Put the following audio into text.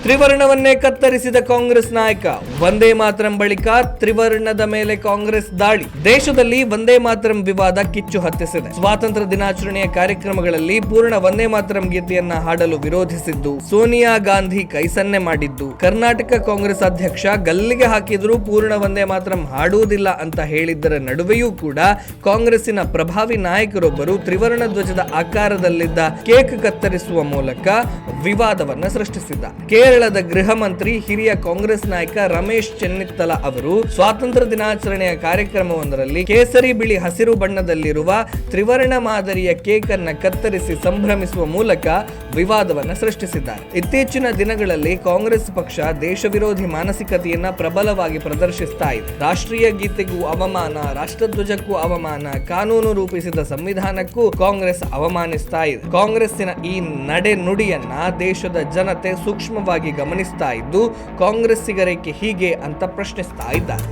ತ್ರಿವರ್ಣವನ್ನೇ ಕತ್ತರಿಸಿದ ಕಾಂಗ್ರೆಸ್ ನಾಯಕ. ವಂದೇ ಮಾತರಂ ಬಳಿಕ ತ್ರಿವರ್ಣದ ಮೇಲೆ ಕಾಂಗ್ರೆಸ್ ದಾಳಿ. ದೇಶದಲ್ಲಿ ವಂದೇ ಮಾತರಂ ವಿವಾದ ಕಿಚ್ಚು ಹತ್ತಿಸಿದೆ. ಸ್ವಾತಂತ್ರ್ಯ ದಿನಾಚರಣೆಯ ಕಾರ್ಯಕ್ರಮಗಳಲ್ಲಿ ಪೂರ್ಣ ವಂದೇ ಮಾತರಂ ಗೀತೆಯನ್ನ ಹಾಡಲು ವಿರೋಧಿಸಿದ್ದು, ಸೋನಿಯಾ ಗಾಂಧಿ ಕೈಸನ್ನೆ ಮಾಡಿದ್ದು, ಕರ್ನಾಟಕ ಕಾಂಗ್ರೆಸ್ ಅಧ್ಯಕ್ಷ ಗಲ್ಲಿಗೆ ಹಾಕಿದರೂ ಪೂರ್ಣ ವಂದೇ ಮಾತರಂ ಹಾಡುವುದಿಲ್ಲ ಅಂತ ಹೇಳಿದ್ದರ ನಡುವೆಯೂ ಕೂಡ ಕಾಂಗ್ರೆಸ್ಸಿನ ಪ್ರಭಾವಿ ನಾಯಕರೊಬ್ಬರು ತ್ರಿವರ್ಣ ಧ್ವಜದ ಆಕಾರದಲ್ಲಿದ್ದ ಕೇಕ್ ಕತ್ತರಿಸುವ ಮೂಲಕ ವಿವಾದವನ್ನ ಸೃಷ್ಟಿಸಿದ್ದಾರೆ. ಕೇರಳದ ಗೃಹ ಮಂತ್ರಿ, ಹಿರಿಯ ಕಾಂಗ್ರೆಸ್ ನಾಯಕ ರಮೇಶ್ ಚೆನ್ನಿತ್ತಲ ಅವರು ಸ್ವಾತಂತ್ರ್ಯ ದಿನಾಚರಣೆಯ ಕಾರ್ಯಕ್ರಮವೊಂದರಲ್ಲಿ ಕೇಸರಿ, ಬಿಳಿ, ಹಸಿರು ಬಣ್ಣದಲ್ಲಿರುವ ತ್ರಿವರ್ಣ ಮಾದರಿಯ ಕೇಕ್ ಅನ್ನ ಕತ್ತರಿಸಿ ಸಂಭ್ರಮಿಸುವ ಮೂಲಕ ವಿವಾದವನ್ನ ಸೃಷ್ಟಿಸಿದ್ದಾರೆ. ಇತ್ತೀಚಿನ ದಿನಗಳಲ್ಲಿ ಕಾಂಗ್ರೆಸ್ ಪಕ್ಷ ದೇಶ ವಿರೋಧಿ ಮಾನಸಿಕತೆಯನ್ನ ಪ್ರಬಲವಾಗಿ ಪ್ರದರ್ಶಿಸ್ತಾ ಇದೆ. ರಾಷ್ಟ್ರೀಯ ಗೀತೆಗೂ ಅವಮಾನ, ರಾಷ್ಟ್ರಧ್ವಜಕ್ಕೂ ಅವಮಾನ, ಕಾನೂನು ರೂಪಿಸಿದ ಸಂವಿಧಾನಕ್ಕೂ ಕಾಂಗ್ರೆಸ್ ಅವಮಾನಿಸ್ತಾ ಇದೆ. ಕಾಂಗ್ರೆಸ್ಸಿನ ಈ ನಡೆ ನುಡಿಯನ್ನ ದೇಶದ ಜನತೆ ಸೂಕ್ಷ್ಮವಾಗಿ ಗಮನಿಸ್ತಾ ಇದ್ದು, ಕಾಂಗ್ರೆಸ್ಸಿಗರೇಕೆ ಹೀಗೆ ಅಂತ ಪ್ರಶ್ನಿಸ್ತಾ ಇದ್ದಾರೆ.